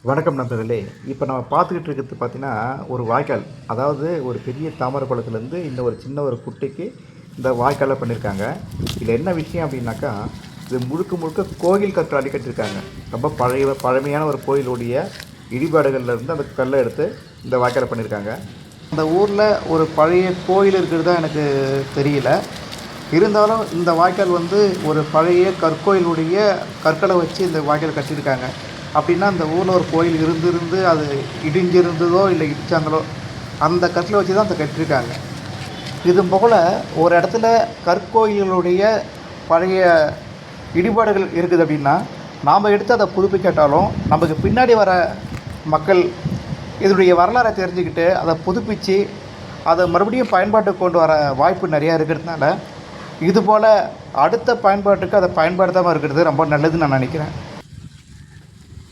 வணக்கம் நண்பர்களே. இப்போ நம்ம பார்த்துக்கிட்டு இருக்கிறது பார்த்தீங்கன்னா, ஒரு வாய்க்கால். அதாவது ஒரு பெரிய தாமரை குளத்துலேருந்து இந்த ஒரு சின்ன ஒரு குட்டைக்கு இந்த வாய்க்காலை பண்ணியிருக்காங்க. இதில் என்ன விஷயம் அப்படின்னாக்கா, இது முழுக்க முழுக்க கோயில் கற்கள் அடிக்கட்டிருக்காங்க. ரொம்ப பழமையான ஒரு கோயிலுடைய இடிபாடுகள்லேருந்து அந்த கல்லை எடுத்து இந்த வாய்க்காலை பண்ணியிருக்காங்க. அந்த ஊரில் ஒரு பழைய கோயில் இருக்கிறதா எனக்கு தெரியல. இருந்தாலும் இந்த வாய்க்கால் வந்து ஒரு பழைய கற்கோயிலுடைய கற்களை வச்சு இந்த வாய்க்கால் கட்டியிருக்காங்க. அப்படின்னா அந்த ஊரில் ஒரு கோயில் இருந்து அது இடிஞ்சிருந்ததோ இல்லை இடித்தாங்களோ அந்த கற்களை வச்சு தான் அதை கட்டியிருக்காங்க. இது போல் ஒரு இடத்துல கற்கோயில்களுடைய பழைய இடிபாடுகள் இருக்குது அப்படின்னா நாம் எடுத்து அதை புதுப்பிக்காட்டாலும் நமக்கு பின்னாடி வர மக்கள் இதனுடைய வரலாறை தெரிஞ்சுக்கிட்டு அதை புதுப்பித்து அதை மறுபடியும் பயன்பாட்டுக்கு கொண்டு வர வாய்ப்பு நிறையா இருக்கிறதுனால இதுபோல் அடுத்த பயன்பாட்டுக்கு அதை பயன்படுத்தாமல் இருக்கிறது ரொம்ப நல்லதுன்னு நான் நினைக்கிறேன்.